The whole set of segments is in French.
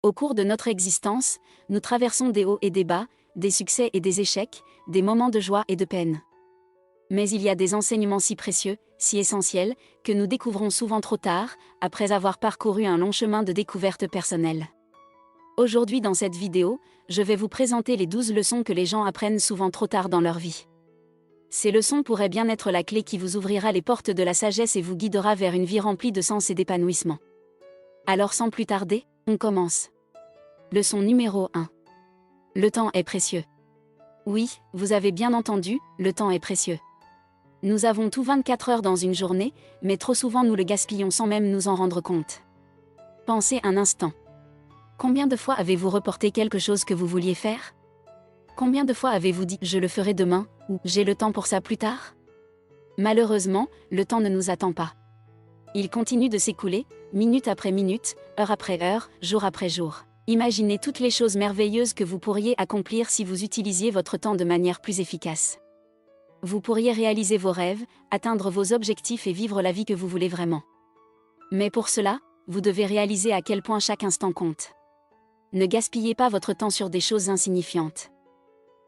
Au cours de notre existence, nous traversons des hauts et des bas, des succès et des échecs, des moments de joie et de peine. Mais il y a des enseignements si précieux, si essentiels, que nous découvrons souvent trop tard, après avoir parcouru un long chemin de découverte personnelle. Aujourd'hui dans cette vidéo, je vais vous présenter les 12 leçons que les gens apprennent souvent trop tard dans leur vie. Ces leçons pourraient bien être la clé qui vous ouvrira les portes de la sagesse et vous guidera vers une vie remplie de sens et d'épanouissement. Alors sans plus tarder, on commence. Leçon numéro 1. Le temps est précieux. Oui, vous avez bien entendu, le temps est précieux. Nous avons tout 24 heures dans une journée, mais trop souvent nous le gaspillons sans même nous en rendre compte. Pensez un instant. Combien de fois avez-vous reporté quelque chose que vous vouliez faire ? Combien de fois avez-vous dit « je le ferai demain » ou « j'ai le temps pour ça plus tard » ? Malheureusement, le temps ne nous attend pas. Il continue de s'écouler, minute après minute, heure après heure, jour après jour. Imaginez toutes les choses merveilleuses que vous pourriez accomplir si vous utilisiez votre temps de manière plus efficace. Vous pourriez réaliser vos rêves, atteindre vos objectifs et vivre la vie que vous voulez vraiment. Mais pour cela, vous devez réaliser à quel point chaque instant compte. Ne gaspillez pas votre temps sur des choses insignifiantes.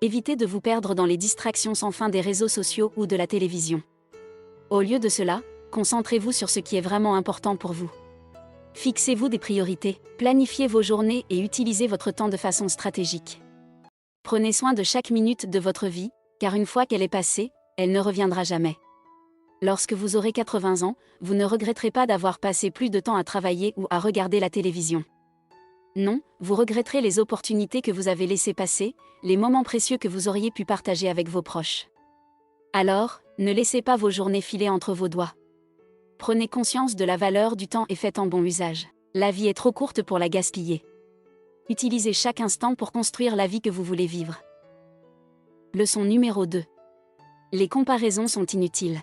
Évitez de vous perdre dans les distractions sans fin des réseaux sociaux ou de la télévision. Au lieu de cela, concentrez-vous sur ce qui est vraiment important pour vous. Fixez-vous des priorités, planifiez vos journées et utilisez votre temps de façon stratégique. Prenez soin de chaque minute de votre vie, car une fois qu'elle est passée, elle ne reviendra jamais. Lorsque vous aurez 80 ans, vous ne regretterez pas d'avoir passé plus de temps à travailler ou à regarder la télévision. Non, vous regretterez les opportunités que vous avez laissées passer, les moments précieux que vous auriez pu partager avec vos proches. Alors, ne laissez pas vos journées filer entre vos doigts. Prenez conscience de la valeur du temps et faites en bon usage. La vie est trop courte pour la gaspiller. Utilisez chaque instant pour construire la vie que vous voulez vivre. Leçon numéro 2. Les comparaisons sont inutiles.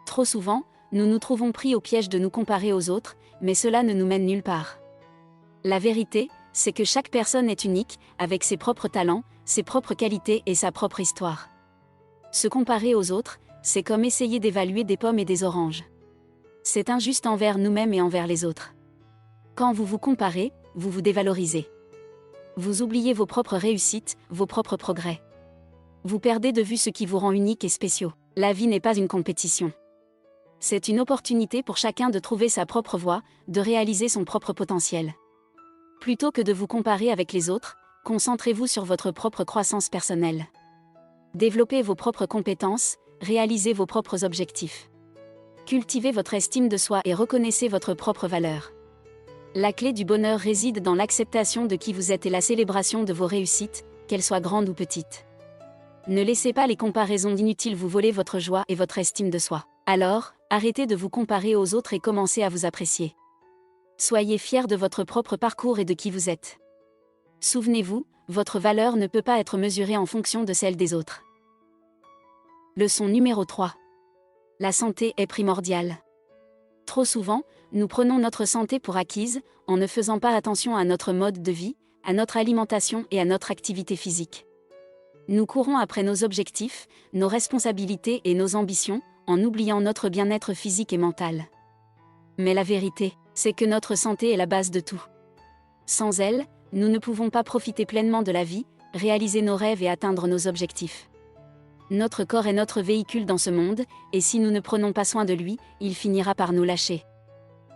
Trop souvent, nous nous trouvons pris au piège de nous comparer aux autres, mais cela ne nous mène nulle part. La vérité, c'est que chaque personne est unique, avec ses propres talents, ses propres qualités et sa propre histoire. Se comparer aux autres, c'est comme essayer d'évaluer des pommes et des oranges. C'est injuste envers nous-mêmes et envers les autres. Quand vous vous comparez, vous vous dévalorisez. Vous oubliez vos propres réussites, vos propres progrès. Vous perdez de vue ce qui vous rend unique et spéciaux. La vie n'est pas une compétition. C'est une opportunité pour chacun de trouver sa propre voie, de réaliser son propre potentiel. Plutôt que de vous comparer avec les autres, concentrez-vous sur votre propre croissance personnelle. Développez vos propres compétences, réalisez vos propres objectifs. Cultivez votre estime de soi et reconnaissez votre propre valeur. La clé du bonheur réside dans l'acceptation de qui vous êtes et la célébration de vos réussites, qu'elles soient grandes ou petites. Ne laissez pas les comparaisons inutiles vous voler votre joie et votre estime de soi. Alors, arrêtez de vous comparer aux autres et commencez à vous apprécier. Soyez fiers de votre propre parcours et de qui vous êtes. Souvenez-vous, votre valeur ne peut pas être mesurée en fonction de celle des autres. Leçon numéro 3. La santé est primordiale. Trop souvent, nous prenons notre santé pour acquise, en ne faisant pas attention à notre mode de vie, à notre alimentation et à notre activité physique. Nous courons après nos objectifs, nos responsabilités et nos ambitions, en oubliant notre bien-être physique et mental. Mais la vérité, c'est que notre santé est la base de tout. Sans elle, nous ne pouvons pas profiter pleinement de la vie, réaliser nos rêves et atteindre nos objectifs. Notre corps est notre véhicule dans ce monde, et si nous ne prenons pas soin de lui, il finira par nous lâcher.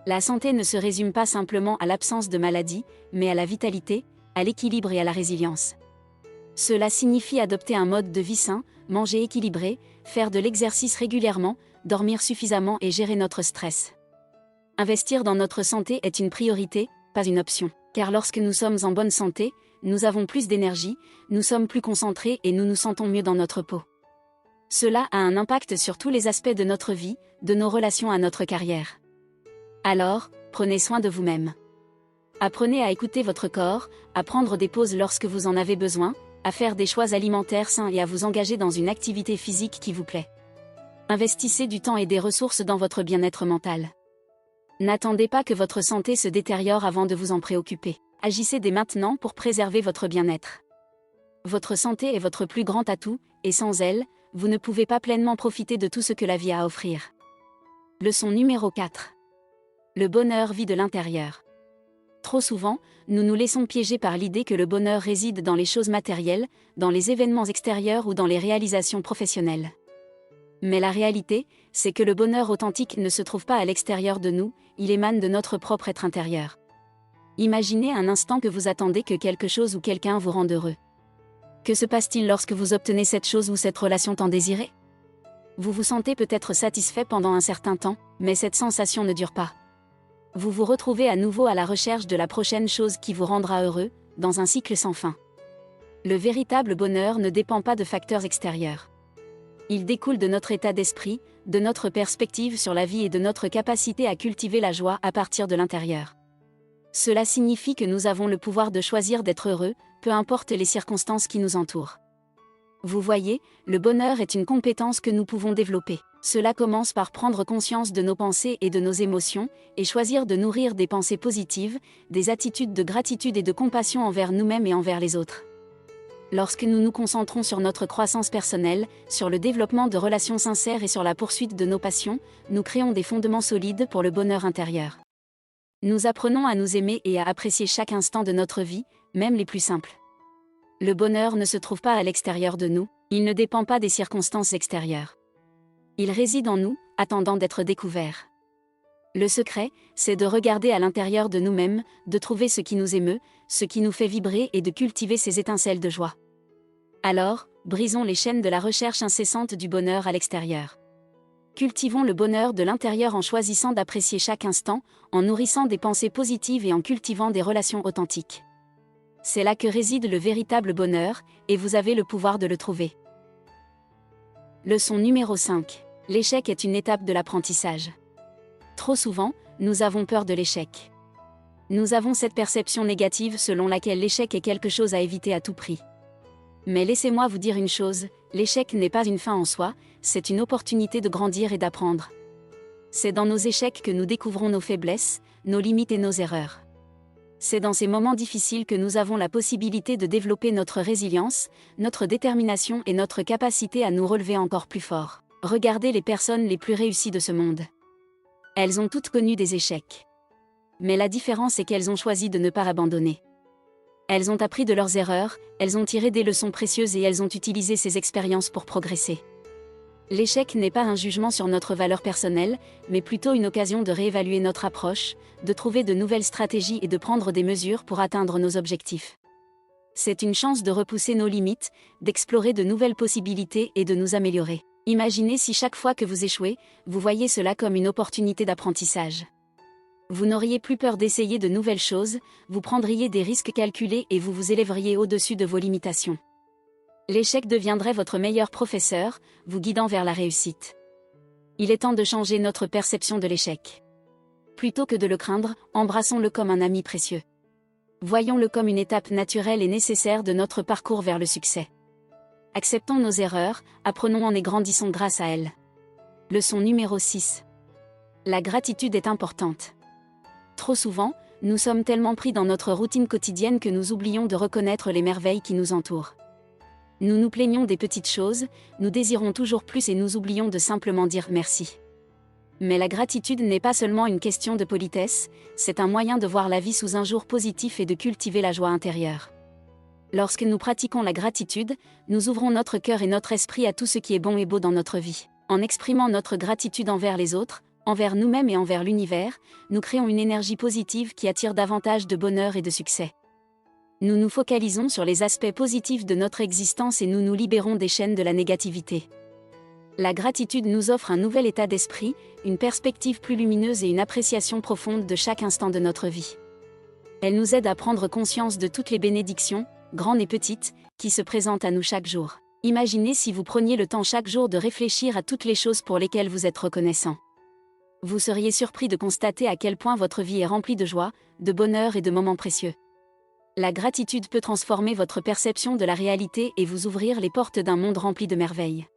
La santé ne se résume pas simplement à l'absence de maladie, mais à la vitalité, à l'équilibre et à la résilience. Cela signifie adopter un mode de vie sain, manger équilibré, faire de l'exercice régulièrement, dormir suffisamment et gérer notre stress. Investir dans notre santé est une priorité, pas une option. Car lorsque nous sommes en bonne santé, nous avons plus d'énergie, nous sommes plus concentrés et nous nous sentons mieux dans notre peau. Cela a un impact sur tous les aspects de notre vie, de nos relations à notre carrière. Alors, prenez soin de vous-même. Apprenez à écouter votre corps, à prendre des pauses lorsque vous en avez besoin, à faire des choix alimentaires sains et à vous engager dans une activité physique qui vous plaît. Investissez du temps et des ressources dans votre bien-être mental. N'attendez pas que votre santé se détériore avant de vous en préoccuper. Agissez dès maintenant pour préserver votre bien-être. Votre santé est votre plus grand atout, et sans elle, vous ne pouvez pas pleinement profiter de tout ce que la vie a à offrir. Leçon numéro 4. Le bonheur vit de l'intérieur. Trop souvent, nous nous laissons piéger par l'idée que le bonheur réside dans les choses matérielles, dans les événements extérieurs ou dans les réalisations professionnelles. Mais la réalité, c'est que le bonheur authentique ne se trouve pas à l'extérieur de nous, il émane de notre propre être intérieur. Imaginez un instant que vous attendez que quelque chose ou quelqu'un vous rende heureux. Que se passe-t-il lorsque vous obtenez cette chose ou cette relation tant désirée? Vous vous sentez peut-être satisfait pendant un certain temps, mais cette sensation ne dure pas. Vous vous retrouvez à nouveau à la recherche de la prochaine chose qui vous rendra heureux, dans un cycle sans fin. Le véritable bonheur ne dépend pas de facteurs extérieurs. Il découle de notre état d'esprit, de notre perspective sur la vie et de notre capacité à cultiver la joie à partir de l'intérieur. Cela signifie que nous avons le pouvoir de choisir d'être heureux, peu importe les circonstances qui nous entourent. Vous voyez, le bonheur est une compétence que nous pouvons développer. Cela commence par prendre conscience de nos pensées et de nos émotions, et choisir de nourrir des pensées positives, des attitudes de gratitude et de compassion envers nous-mêmes et envers les autres. Lorsque nous nous concentrons sur notre croissance personnelle, sur le développement de relations sincères et sur la poursuite de nos passions, nous créons des fondements solides pour le bonheur intérieur. Nous apprenons à nous aimer et à apprécier chaque instant de notre vie, même les plus simples. Le bonheur ne se trouve pas à l'extérieur de nous, il ne dépend pas des circonstances extérieures. Il réside en nous, attendant d'être découvert. Le secret, c'est de regarder à l'intérieur de nous-mêmes, de trouver ce qui nous émeut, ce qui nous fait vibrer et de cultiver ces étincelles de joie. Alors, brisons les chaînes de la recherche incessante du bonheur à l'extérieur. Cultivons le bonheur de l'intérieur en choisissant d'apprécier chaque instant, en nourrissant des pensées positives et en cultivant des relations authentiques. C'est là que réside le véritable bonheur, et vous avez le pouvoir de le trouver. Leçon numéro 5. L'échec est une étape de l'apprentissage. Trop souvent, nous avons peur de l'échec. Nous avons cette perception négative selon laquelle l'échec est quelque chose à éviter à tout prix. Mais laissez-moi vous dire une chose, l'échec n'est pas une fin en soi, c'est une opportunité de grandir et d'apprendre. C'est dans nos échecs que nous découvrons nos faiblesses, nos limites et nos erreurs. C'est dans ces moments difficiles que nous avons la possibilité de développer notre résilience, notre détermination et notre capacité à nous relever encore plus fort. Regardez les personnes les plus réussies de ce monde. Elles ont toutes connu des échecs. Mais la différence est qu'elles ont choisi de ne pas abandonner. Elles ont appris de leurs erreurs, elles ont tiré des leçons précieuses et elles ont utilisé ces expériences pour progresser. L'échec n'est pas un jugement sur notre valeur personnelle, mais plutôt une occasion de réévaluer notre approche, de trouver de nouvelles stratégies et de prendre des mesures pour atteindre nos objectifs. C'est une chance de repousser nos limites, d'explorer de nouvelles possibilités et de nous améliorer. Imaginez si chaque fois que vous échouez, vous voyez cela comme une opportunité d'apprentissage. Vous n'auriez plus peur d'essayer de nouvelles choses, vous prendriez des risques calculés et vous vous élèveriez au-dessus de vos limitations. L'échec deviendrait votre meilleur professeur, vous guidant vers la réussite. Il est temps de changer notre perception de l'échec. Plutôt que de le craindre, embrassons-le comme un ami précieux. Voyons-le comme une étape naturelle et nécessaire de notre parcours vers le succès. Acceptons nos erreurs, apprenons-en et grandissons grâce à elles. Leçon numéro 6. La gratitude est importante. Trop souvent, nous sommes tellement pris dans notre routine quotidienne que nous oublions de reconnaître les merveilles qui nous entourent. Nous nous plaignons des petites choses, nous désirons toujours plus et nous oublions de simplement dire merci. Mais la gratitude n'est pas seulement une question de politesse, c'est un moyen de voir la vie sous un jour positif et de cultiver la joie intérieure. Lorsque nous pratiquons la gratitude, nous ouvrons notre cœur et notre esprit à tout ce qui est bon et beau dans notre vie. En exprimant notre gratitude envers les autres, envers nous-mêmes et envers l'univers, nous créons une énergie positive qui attire davantage de bonheur et de succès. Nous nous focalisons sur les aspects positifs de notre existence et nous nous libérons des chaînes de la négativité. La gratitude nous offre un nouvel état d'esprit, une perspective plus lumineuse et une appréciation profonde de chaque instant de notre vie. Elle nous aide à prendre conscience de toutes les bénédictions, grandes et petites, qui se présentent à nous chaque jour. Imaginez si vous preniez le temps chaque jour de réfléchir à toutes les choses pour lesquelles vous êtes reconnaissant. Vous seriez surpris de constater à quel point votre vie est remplie de joie, de bonheur et de moments précieux. La gratitude peut transformer votre perception de la réalité et vous ouvrir les portes d'un monde rempli de merveilles.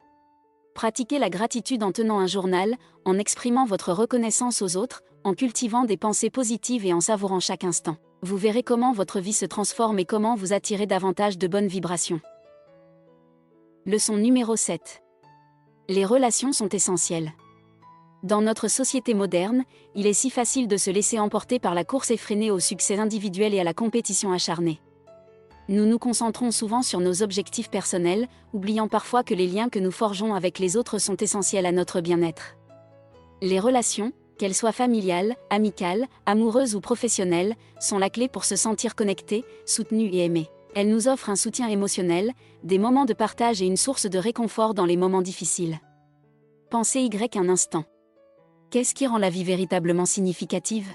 Pratiquez la gratitude en tenant un journal, en exprimant votre reconnaissance aux autres, en cultivant des pensées positives et en savourant chaque instant. Vous verrez comment votre vie se transforme et comment vous attirez davantage de bonnes vibrations. Leçon numéro 7. Les relations sont essentielles. Dans notre société moderne, il est si facile de se laisser emporter par la course effrénée au succès individuel et à la compétition acharnée. Nous nous concentrons souvent sur nos objectifs personnels, oubliant parfois que les liens que nous forgeons avec les autres sont essentiels à notre bien-être. Les relations, qu'elles soient familiales, amicales, amoureuses ou professionnelles, sont la clé pour se sentir connecté, soutenu et aimé. Elles nous offrent un soutien émotionnel, des moments de partage et une source de réconfort dans les moments difficiles. Pensez un instant. Qu'est-ce qui rend la vie véritablement significative ?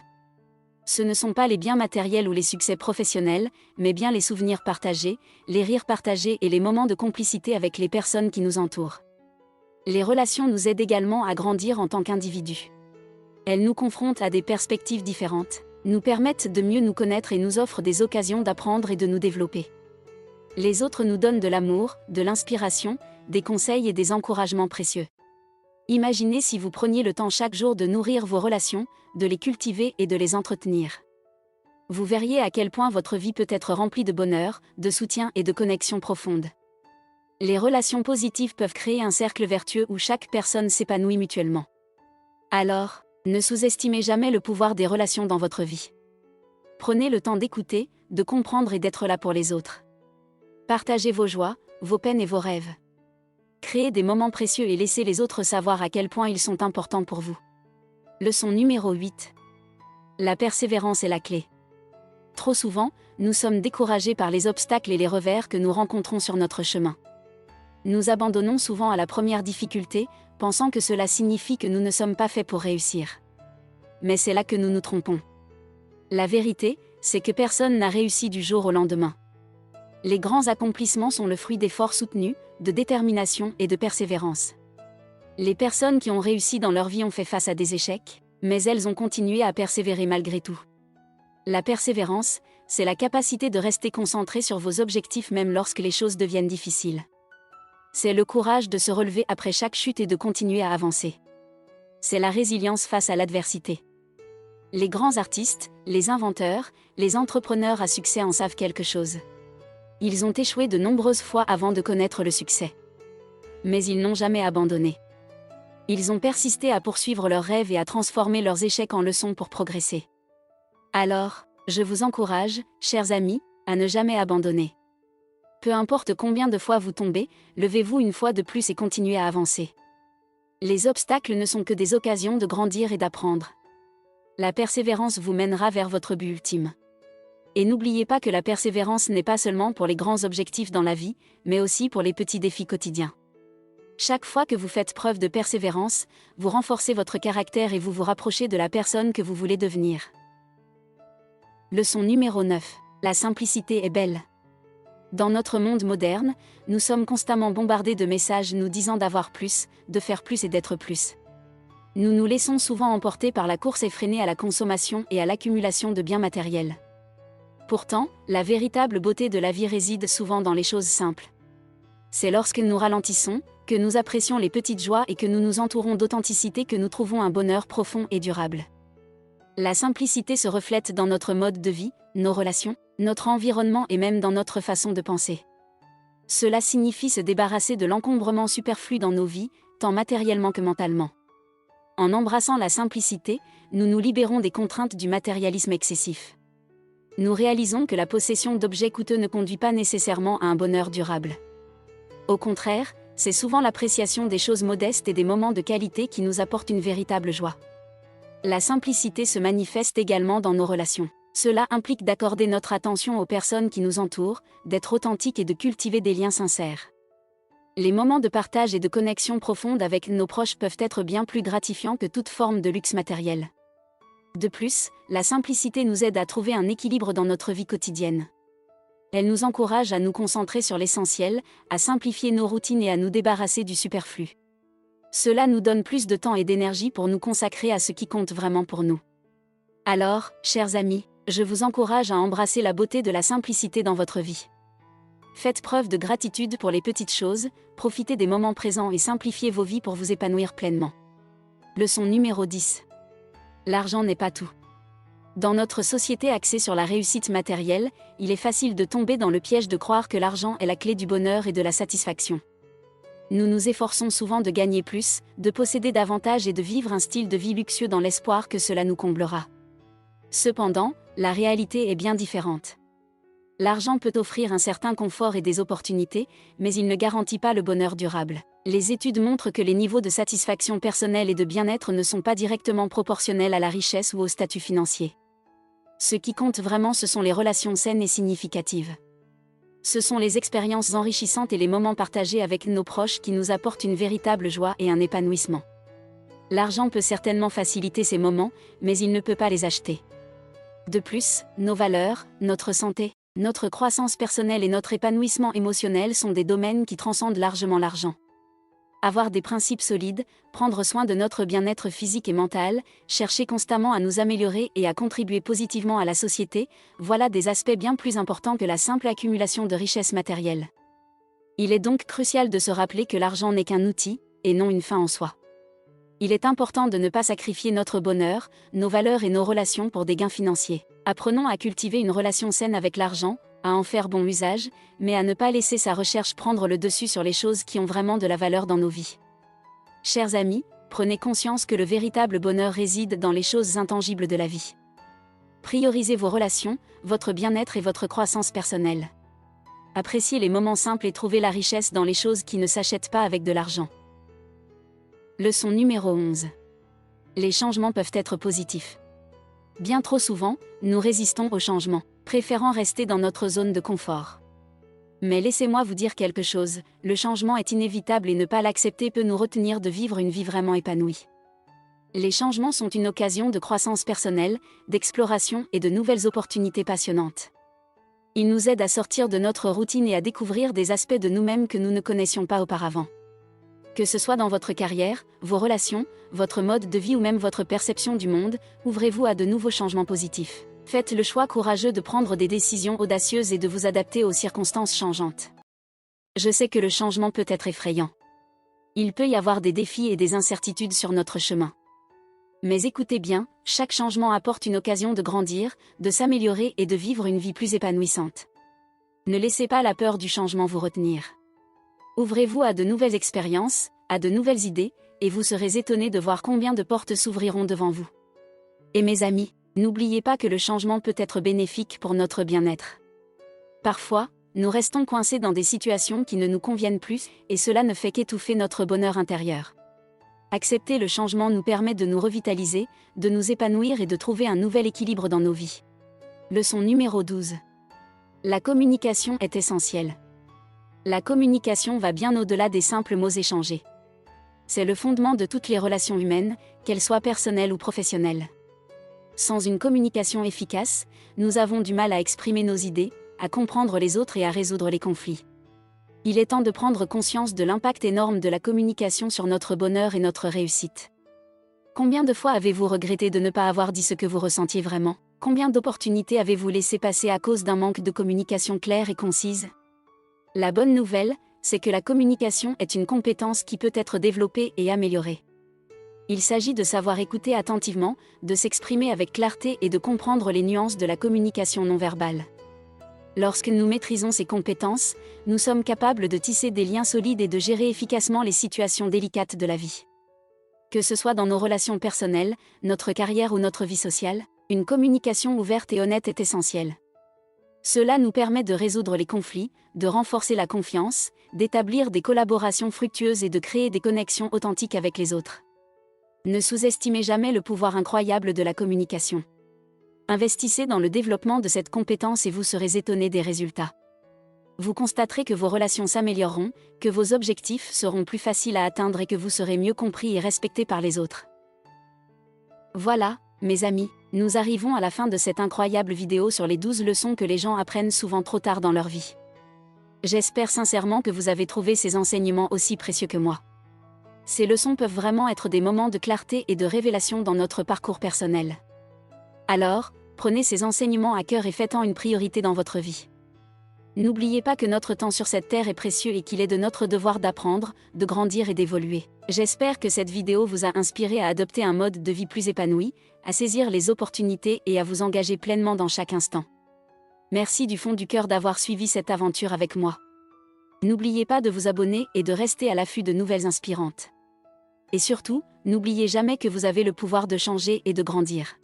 Ce ne sont pas les biens matériels ou les succès professionnels, mais bien les souvenirs partagés, les rires partagés et les moments de complicité avec les personnes qui nous entourent. Les relations nous aident également à grandir en tant qu'individus. Elles nous confrontent à des perspectives différentes, nous permettent de mieux nous connaître et nous offrent des occasions d'apprendre et de nous développer. Les autres nous donnent de l'amour, de l'inspiration, des conseils et des encouragements précieux. Imaginez si vous preniez le temps chaque jour de nourrir vos relations, de les cultiver et de les entretenir. Vous verriez à quel point votre vie peut être remplie de bonheur, de soutien et de connexions profondes. Les relations positives peuvent créer un cercle vertueux où chaque personne s'épanouit mutuellement. Alors, ne sous-estimez jamais le pouvoir des relations dans votre vie. Prenez le temps d'écouter, de comprendre et d'être là pour les autres. Partagez vos joies, vos peines et vos rêves. Créez des moments précieux et laissez les autres savoir à quel point ils sont importants pour vous. Leçon numéro 8. La persévérance est la clé. Trop souvent, nous sommes découragés par les obstacles et les revers que nous rencontrons sur notre chemin. Nous abandonnons souvent à la première difficulté, pensant que cela signifie que nous ne sommes pas faits pour réussir. Mais c'est là que nous nous trompons. La vérité, c'est que personne n'a réussi du jour au lendemain. Les grands accomplissements sont le fruit d'efforts soutenus, de détermination et de persévérance. Les personnes qui ont réussi dans leur vie ont fait face à des échecs, mais elles ont continué à persévérer malgré tout. La persévérance, c'est la capacité de rester concentré sur vos objectifs même lorsque les choses deviennent difficiles. C'est le courage de se relever après chaque chute et de continuer à avancer. C'est la résilience face à l'adversité. Les grands artistes, les inventeurs, les entrepreneurs à succès en savent quelque chose. Ils ont échoué de nombreuses fois avant de connaître le succès. Mais ils n'ont jamais abandonné. Ils ont persisté à poursuivre leurs rêves et à transformer leurs échecs en leçons pour progresser. Alors, je vous encourage, chers amis, à ne jamais abandonner. Peu importe combien de fois vous tombez, levez-vous une fois de plus et continuez à avancer. Les obstacles ne sont que des occasions de grandir et d'apprendre. La persévérance vous mènera vers votre but ultime. Et n'oubliez pas que la persévérance n'est pas seulement pour les grands objectifs dans la vie, mais aussi pour les petits défis quotidiens. Chaque fois que vous faites preuve de persévérance, vous renforcez votre caractère et vous vous rapprochez de la personne que vous voulez devenir. Leçon numéro 9. La simplicité est belle. Dans notre monde moderne, nous sommes constamment bombardés de messages nous disant d'avoir plus, de faire plus et d'être plus. Nous nous laissons souvent emporter par la course effrénée à la consommation et à l'accumulation de biens matériels. Pourtant, la véritable beauté de la vie réside souvent dans les choses simples. C'est lorsque nous ralentissons, que nous apprécions les petites joies et que nous nous entourons d'authenticité que nous trouvons un bonheur profond et durable. La simplicité se reflète dans notre mode de vie, nos relations, notre environnement et même dans notre façon de penser. Cela signifie se débarrasser de l'encombrement superflu dans nos vies, tant matériellement que mentalement. En embrassant la simplicité, nous nous libérons des contraintes du matérialisme excessif. Nous réalisons que la possession d'objets coûteux ne conduit pas nécessairement à un bonheur durable. Au contraire, c'est souvent l'appréciation des choses modestes et des moments de qualité qui nous apportent une véritable joie. La simplicité se manifeste également dans nos relations. Cela implique d'accorder notre attention aux personnes qui nous entourent, d'être authentique et de cultiver des liens sincères. Les moments de partage et de connexion profonde avec nos proches peuvent être bien plus gratifiants que toute forme de luxe matériel. De plus, la simplicité nous aide à trouver un équilibre dans notre vie quotidienne. Elle nous encourage à nous concentrer sur l'essentiel, à simplifier nos routines et à nous débarrasser du superflu. Cela nous donne plus de temps et d'énergie pour nous consacrer à ce qui compte vraiment pour nous. Alors, chers amis, je vous encourage à embrasser la beauté de la simplicité dans votre vie. Faites preuve de gratitude pour les petites choses, profitez des moments présents et simplifiez vos vies pour vous épanouir pleinement. Leçon numéro 10. L'argent n'est pas tout. Dans notre société axée sur la réussite matérielle, il est facile de tomber dans le piège de croire que l'argent est la clé du bonheur et de la satisfaction. Nous nous efforçons souvent de gagner plus, de posséder davantage et de vivre un style de vie luxueux dans l'espoir que cela nous comblera. Cependant, la réalité est bien différente. L'argent peut offrir un certain confort et des opportunités, mais il ne garantit pas le bonheur durable. Les études montrent que les niveaux de satisfaction personnelle et de bien-être ne sont pas directement proportionnels à la richesse ou au statut financier. Ce qui compte vraiment, ce sont les relations saines et significatives. Ce sont les expériences enrichissantes et les moments partagés avec nos proches qui nous apportent une véritable joie et un épanouissement. L'argent peut certainement faciliter ces moments, mais il ne peut pas les acheter. De plus, nos valeurs, notre santé, notre croissance personnelle et notre épanouissement émotionnel sont des domaines qui transcendent largement l'argent. Avoir des principes solides, prendre soin de notre bien-être physique et mental, chercher constamment à nous améliorer et à contribuer positivement à la société, voilà des aspects bien plus importants que la simple accumulation de richesses matérielles. Il est donc crucial de se rappeler que l'argent n'est qu'un outil, et non une fin en soi. Il est important de ne pas sacrifier notre bonheur, nos valeurs et nos relations pour des gains financiers. Apprenons à cultiver une relation saine avec l'argent, à en faire bon usage, mais à ne pas laisser sa recherche prendre le dessus sur les choses qui ont vraiment de la valeur dans nos vies. Chers amis, prenez conscience que le véritable bonheur réside dans les choses intangibles de la vie. Priorisez vos relations, votre bien-être et votre croissance personnelle. Appréciez les moments simples et trouvez la richesse dans les choses qui ne s'achètent pas avec de l'argent. Leçon numéro 11. Les changements peuvent être positifs. Bien trop souvent, nous résistons au changement, préférant rester dans notre zone de confort. Mais laissez-moi vous dire quelque chose, le changement est inévitable et ne pas l'accepter peut nous retenir de vivre une vie vraiment épanouie. Les changements sont une occasion de croissance personnelle, d'exploration et de nouvelles opportunités passionnantes. Ils nous aident à sortir de notre routine et à découvrir des aspects de nous-mêmes que nous ne connaissions pas auparavant. Que ce soit dans votre carrière, vos relations, votre mode de vie ou même votre perception du monde, ouvrez-vous à de nouveaux changements positifs. Faites le choix courageux de prendre des décisions audacieuses et de vous adapter aux circonstances changeantes. Je sais que le changement peut être effrayant. Il peut y avoir des défis et des incertitudes sur notre chemin. Mais écoutez bien, chaque changement apporte une occasion de grandir, de s'améliorer et de vivre une vie plus épanouissante. Ne laissez pas la peur du changement vous retenir. Ouvrez-vous à de nouvelles expériences, à de nouvelles idées, et vous serez étonnés de voir combien de portes s'ouvriront devant vous. Et mes amis, n'oubliez pas que le changement peut être bénéfique pour notre bien-être. Parfois, nous restons coincés dans des situations qui ne nous conviennent plus, et cela ne fait qu'étouffer notre bonheur intérieur. Accepter le changement nous permet de nous revitaliser, de nous épanouir et de trouver un nouvel équilibre dans nos vies. Leçon numéro 12. La communication est essentielle. La communication va bien au-delà des simples mots échangés. C'est le fondement de toutes les relations humaines, qu'elles soient personnelles ou professionnelles. Sans une communication efficace, nous avons du mal à exprimer nos idées, à comprendre les autres et à résoudre les conflits. Il est temps de prendre conscience de l'impact énorme de la communication sur notre bonheur et notre réussite. Combien de fois avez-vous regretté de ne pas avoir dit ce que vous ressentiez vraiment ? Combien d'opportunités avez-vous laissé passer à cause d'un manque de communication claire et concise ? La bonne nouvelle, c'est que la communication est une compétence qui peut être développée et améliorée. Il s'agit de savoir écouter attentivement, de s'exprimer avec clarté et de comprendre les nuances de la communication non verbale. Lorsque nous maîtrisons ces compétences, nous sommes capables de tisser des liens solides et de gérer efficacement les situations délicates de la vie. Que ce soit dans nos relations personnelles, notre carrière ou notre vie sociale, une communication ouverte et honnête est essentielle. Cela nous permet de résoudre les conflits, de renforcer la confiance, d'établir des collaborations fructueuses et de créer des connexions authentiques avec les autres. Ne sous-estimez jamais le pouvoir incroyable de la communication. Investissez dans le développement de cette compétence et vous serez étonnés des résultats. Vous constaterez que vos relations s'amélioreront, que vos objectifs seront plus faciles à atteindre et que vous serez mieux compris et respecté par les autres. Voilà, mes amis, nous arrivons à la fin de cette incroyable vidéo sur les 12 leçons que les gens apprennent souvent trop tard dans leur vie. J'espère sincèrement que vous avez trouvé ces enseignements aussi précieux que moi. Ces leçons peuvent vraiment être des moments de clarté et de révélation dans notre parcours personnel. Alors, prenez ces enseignements à cœur et faites-en une priorité dans votre vie. N'oubliez pas que notre temps sur cette terre est précieux et qu'il est de notre devoir d'apprendre, de grandir et d'évoluer. J'espère que cette vidéo vous a inspiré à adopter un mode de vie plus épanoui, à saisir les opportunités et à vous engager pleinement dans chaque instant. Merci du fond du cœur d'avoir suivi cette aventure avec moi. N'oubliez pas de vous abonner et de rester à l'affût de nouvelles inspirantes. Et surtout, n'oubliez jamais que vous avez le pouvoir de changer et de grandir.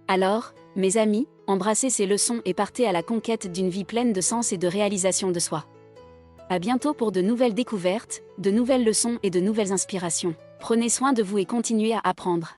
Alors, mes amis, embrassez ces leçons et partez à la conquête d'une vie pleine de sens et de réalisation de soi. À bientôt pour de nouvelles découvertes, de nouvelles leçons et de nouvelles inspirations. Prenez soin de vous et continuez à apprendre.